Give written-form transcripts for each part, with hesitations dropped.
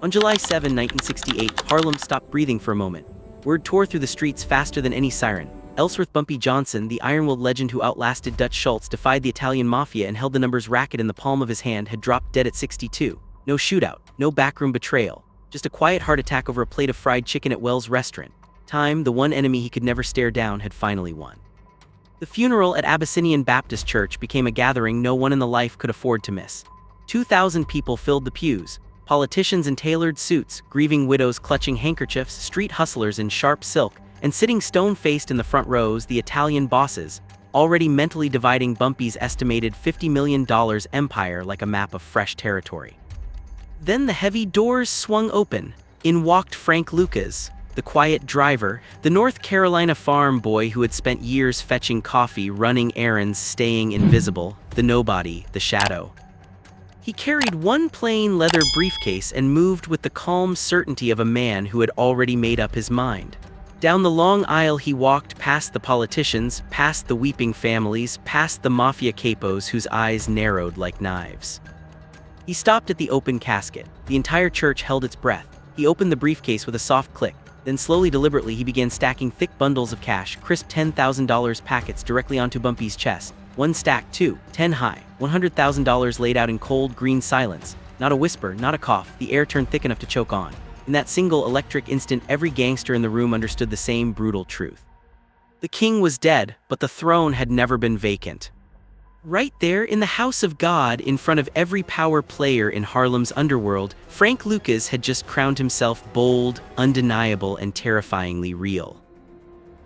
On July 7, 1968, Harlem stopped breathing for a moment. Word tore through the streets faster than any siren. Ellsworth Bumpy Johnson, the iron-willed legend who outlasted Dutch Schultz, defied the Italian Mafia and held the numbers racket in the palm of his hand, had dropped dead at 62. No shootout, no backroom betrayal. Just a quiet heart attack over a plate of fried chicken at Wells' restaurant. Time, the one enemy he could never stare down, had finally won. The funeral at Abyssinian Baptist Church became a gathering no one in the life could afford to miss. 2,000 people filled the pews. Politicians in tailored suits, grieving widows clutching handkerchiefs, street hustlers in sharp silk, and sitting stone-faced in the front rows, the Italian bosses, already mentally dividing Bumpy's estimated $50 million empire like a map of fresh territory. Then the heavy doors swung open. In walked Frank Lucas, the quiet driver, the North Carolina farm boy who had spent years fetching coffee, running errands, staying invisible, the nobody, the shadow. He carried one plain leather briefcase and moved with the calm certainty of a man who had already made up his mind. Down the long aisle he walked, past the politicians, past the weeping families, past the mafia capos whose eyes narrowed like knives. He stopped at the open casket. The entire church held its breath. He opened the briefcase with a soft click. Then slowly, deliberately, he began stacking thick bundles of cash, crisp $10,000 packets directly onto Bumpy's chest. One stack, two, 10 high, $100,000 laid out in cold, green silence. Not a whisper, not a cough, the air turned thick enough to choke on. In that single electric instant, every gangster in the room understood the same brutal truth. The king was dead, but the throne had never been vacant. Right there, in the house of God, in front of every power player in Harlem's underworld, Frank Lucas had just crowned himself bold, undeniable, and terrifyingly real.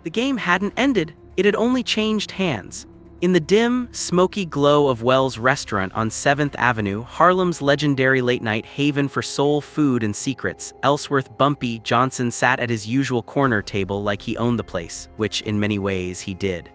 The game hadn't ended, it had only changed hands. In the dim, smoky glow of Wells' restaurant on 7th Avenue, Harlem's legendary late-night haven for soul food and secrets, Ellsworth Bumpy Johnson sat at his usual corner table like he owned the place, which in many ways he did.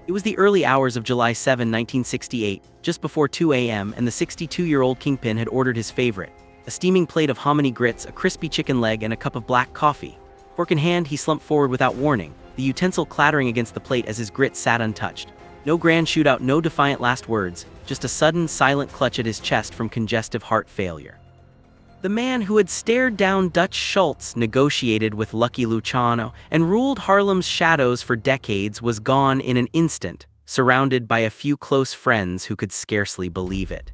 It was the early hours of July 7, 1968, just before 2 a.m., and the 62-year-old kingpin had ordered his favorite, a steaming plate of hominy grits, a crispy chicken leg, and a cup of black coffee. Fork in hand, he slumped forward without warning, the utensil clattering against the plate as his grits sat untouched. No grand shootout, no defiant last words, just a sudden, silent clutch at his chest from congestive heart failure. The man who had stared down Dutch Schultz, negotiated with Lucky Luciano, and ruled Harlem's shadows for decades was gone in an instant, surrounded by a few close friends who could scarcely believe it.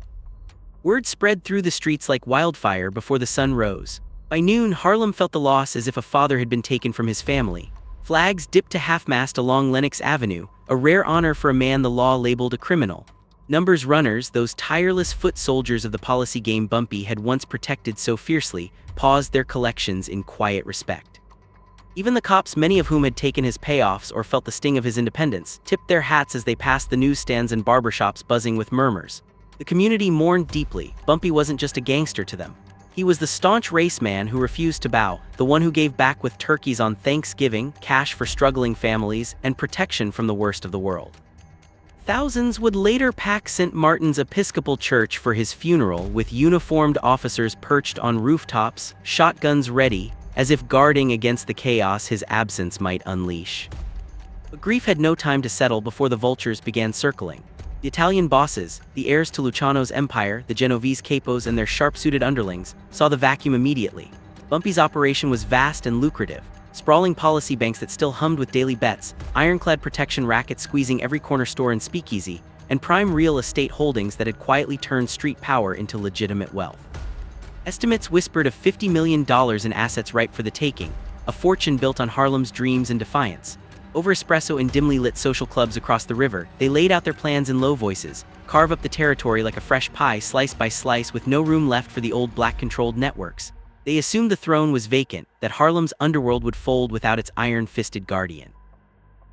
Word spread through the streets like wildfire before the sun rose. By noon, Harlem felt the loss as if a father had been taken from his family. Flags dipped to half-mast along Lenox Avenue, a rare honor for a man the law labeled a criminal. Numbers runners, those tireless foot soldiers of the policy game Bumpy had once protected so fiercely, paused their collections in quiet respect. Even the cops, many of whom had taken his payoffs or felt the sting of his independence, tipped their hats as they passed the newsstands and barbershops buzzing with murmurs. The community mourned deeply. Bumpy wasn't just a gangster to them. He was the staunch raceman who refused to bow, the one who gave back with turkeys on Thanksgiving, cash for struggling families, and protection from the worst of the world. Thousands would later pack St. Martin's Episcopal Church for his funeral, with uniformed officers perched on rooftops, shotguns ready, as if guarding against the chaos his absence might unleash. But grief had no time to settle before the vultures began circling. The Italian bosses, the heirs to Luciano's empire, the Genovese capos and their sharp-suited underlings, saw the vacuum immediately. Bumpy's operation was vast and lucrative. Sprawling policy banks that still hummed with daily bets, ironclad protection rackets squeezing every corner store and speakeasy, and prime real estate holdings that had quietly turned street power into legitimate wealth. Estimates whispered of $50 million in assets ripe for the taking, a fortune built on Harlem's dreams and defiance. Over espresso in dimly lit social clubs across the river, they laid out their plans in low voices, carve up the territory like a fresh pie slice by slice with no room left for the old black-controlled networks. They assumed the throne was vacant, that Harlem's underworld would fold without its iron-fisted guardian.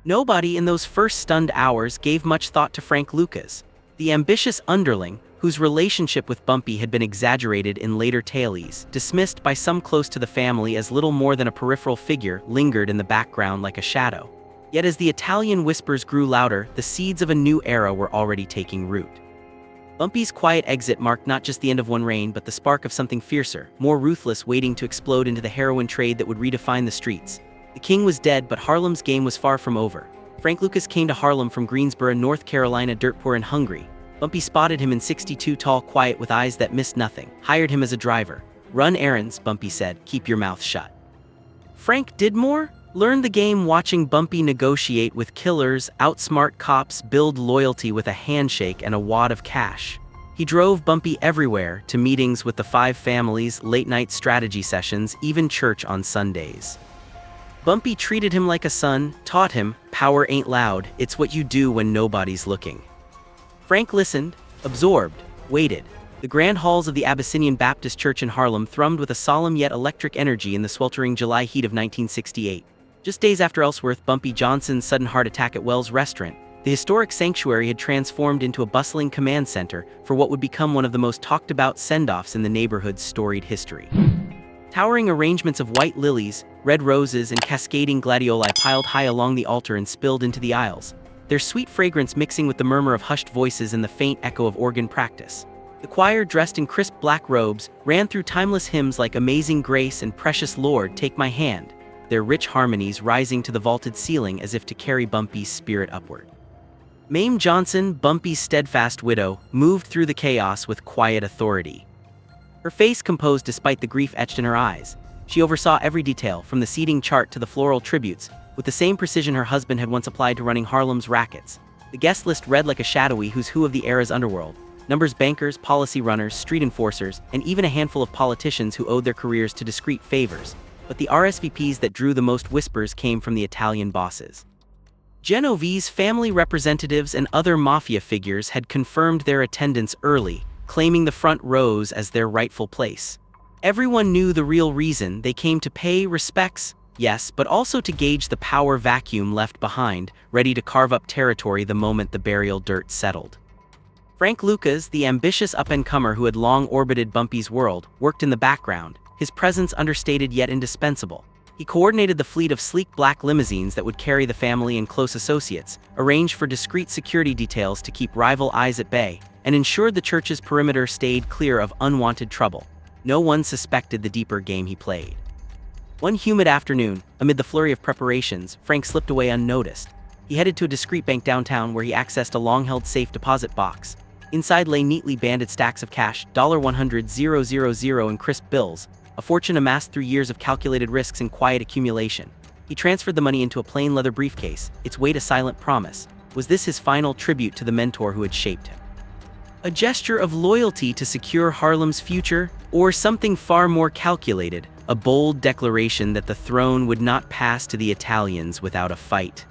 Nobody in those first stunned hours gave much thought to Frank Lucas, the ambitious underling, whose relationship with Bumpy had been exaggerated in later tales, dismissed by some close to the family as little more than a peripheral figure, lingered in the background like a shadow. Yet as the Italian whispers grew louder, the seeds of a new era were already taking root. Bumpy's quiet exit marked not just the end of one reign but the spark of something fiercer, more ruthless, waiting to explode into the heroin trade that would redefine the streets. The king was dead, but Harlem's game was far from over. Frank Lucas came to Harlem from Greensboro, North Carolina, dirt poor and hungry. Bumpy spotted him in 62, tall, quiet, with eyes that missed nothing, hired him as a driver. Run errands, Bumpy said. Keep your mouth shut. Frank did more? Learned the game watching Bumpy negotiate with killers, outsmart cops, build loyalty with a handshake and a wad of cash. He drove Bumpy everywhere, to meetings with the five families, late-night strategy sessions, even church on Sundays. Bumpy treated him like a son, taught him, power ain't loud, it's what you do when nobody's looking. Frank listened, absorbed, waited. The grand halls of the Abyssinian Baptist Church in Harlem thrummed with a solemn yet electric energy in the sweltering July heat of 1968. Just days after Ellsworth Bumpy Johnson's sudden heart attack at Wells Restaurant, the historic sanctuary had transformed into a bustling command center for what would become one of the most talked-about send-offs in the neighborhood's storied history. Towering arrangements of white lilies, red roses, and cascading gladioli piled high along the altar and spilled into the aisles, their sweet fragrance mixing with the murmur of hushed voices and the faint echo of organ practice. The choir, dressed in crisp black robes, ran through timeless hymns like Amazing Grace and Precious Lord, Take My Hand, their rich harmonies rising to the vaulted ceiling as if to carry Bumpy's spirit upward. Mame Johnson, Bumpy's steadfast widow, moved through the chaos with quiet authority. Her face composed despite the grief etched in her eyes. She oversaw every detail, from the seating chart to the floral tributes, with the same precision her husband had once applied to running Harlem's rackets. The guest list read like a shadowy who's who of the era's underworld. Numbers bankers, policy runners, street enforcers, and even a handful of politicians who owed their careers to discreet favors. But the RSVPs that drew the most whispers came from the Italian bosses. Genovese's family representatives and other mafia figures had confirmed their attendance early, claiming the front rows as their rightful place. Everyone knew the real reason. They came to pay respects, yes, but also to gauge the power vacuum left behind, ready to carve up territory the moment the burial dirt settled. Frank Lucas, the ambitious up-and-comer who had long orbited Bumpy's world, worked in the background, his presence understated yet indispensable. He coordinated the fleet of sleek black limousines that would carry the family and close associates, arranged for discreet security details to keep rival eyes at bay, and ensured the church's perimeter stayed clear of unwanted trouble. No one suspected the deeper game he played. One humid afternoon, amid the flurry of preparations, Frank slipped away unnoticed. He headed to a discreet bank downtown where he accessed a long-held safe deposit box. Inside lay neatly banded stacks of cash, $100,000 in crisp bills, a fortune amassed through years of calculated risks and quiet accumulation. He transferred the money into a plain leather briefcase, its weight a silent promise. Was this his final tribute to the mentor who had shaped him? A gesture of loyalty to secure Harlem's future, or something far more calculated, a bold declaration that the throne would not pass to the Italians without a fight?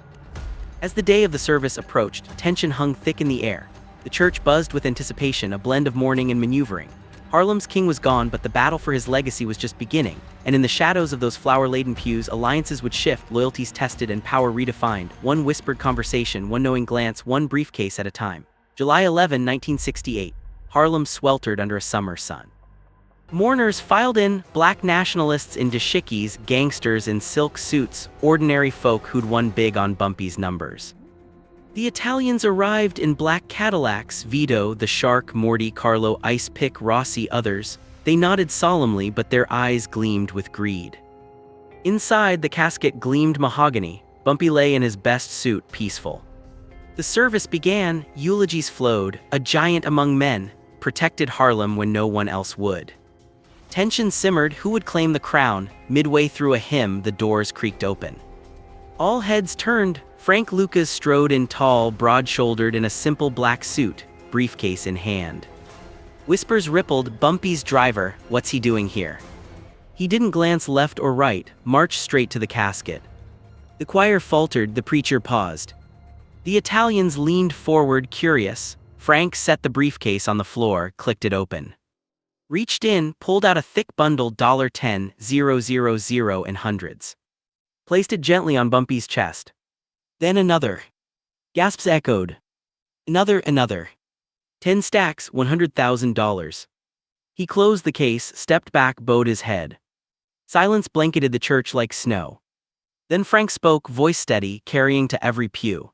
As the day of the service approached, tension hung thick in the air. The church buzzed with anticipation, a blend of mourning and maneuvering. Harlem's king was gone, but the battle for his legacy was just beginning, and in the shadows of those flower-laden pews, alliances would shift, loyalties tested, and power redefined, one whispered conversation, one knowing glance, one briefcase at a time. July 11, 1968. Harlem sweltered under a summer sun. Mourners filed in, black nationalists in dashikis, gangsters in silk suits, ordinary folk who'd won big on Bumpy's numbers. The Italians arrived in black Cadillacs, Vito, the Shark, Morty, Carlo, Ice Pick, Rossi, others. They nodded solemnly, but their eyes gleamed with greed. Inside, the casket gleamed mahogany. Bumpy lay in his best suit, peaceful. The service began, eulogies flowed. A giant among men, protected Harlem when no one else would. Tension simmered, who would claim the crown? Midway through a hymn, the doors creaked open. All heads turned. Frank Lucas strode in tall, broad-shouldered in a simple black suit, briefcase in hand. Whispers rippled, Bumpy's driver, what's he doing here? He didn't glance left or right, marched straight to the casket. The choir faltered, the preacher paused. The Italians leaned forward, curious. Frank set the briefcase on the floor, clicked it open. Reached in, pulled out a thick bundle, $10,000 in hundreds. Placed it gently on Bumpy's chest. Then another. Gasps echoed. Another. 10 stacks, $100,000. He closed the case, stepped back, bowed his head. Silence blanketed the church like snow. Then Frank spoke, voice steady, carrying to every pew.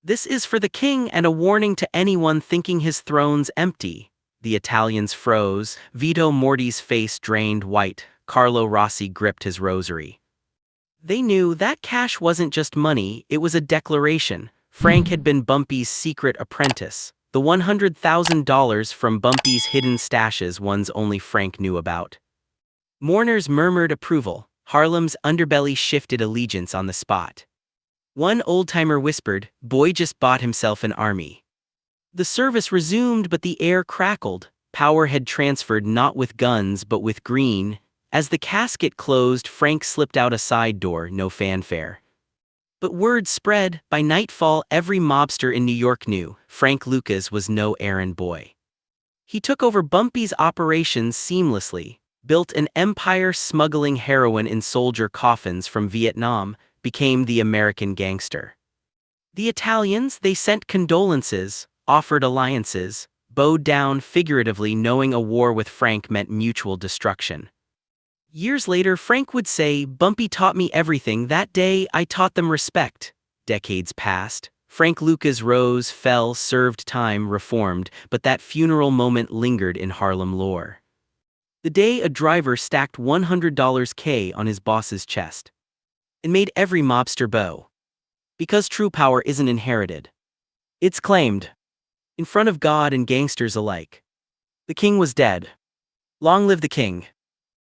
This is for the king and a warning to anyone thinking his throne's empty. The Italians froze. Vito Morty's face drained white. Carlo Rossi gripped his rosary. They knew that cash wasn't just money, it was a declaration. Frank had been Bumpy's secret apprentice. The $100,000 from Bumpy's hidden stashes, ones only Frank knew about. Mourners murmured approval. Harlem's underbelly shifted allegiance on the spot. One old-timer whispered, "Boy just bought himself an army." The service resumed, but the air crackled. Power had transferred not with guns but with green. As the casket closed, Frank slipped out a side door, no fanfare. But word spread. By nightfall, every mobster in New York knew Frank Lucas was no errand boy. He took over Bumpy's operations seamlessly, built an empire smuggling heroin in soldier coffins from Vietnam, became the American gangster. The Italians, they sent condolences, offered alliances, bowed down figuratively, knowing a war with Frank meant mutual destruction. Years later, Frank would say, "Bumpy taught me everything. That day, I taught them respect." Decades passed. Frank Lucas rose, fell, served time, reformed, but that funeral moment lingered in Harlem lore. The day a driver stacked $100 K on his boss's chest. It made every mobster bow. Because true power isn't inherited. It's claimed. In front of God and gangsters alike. The king was dead. Long live the king.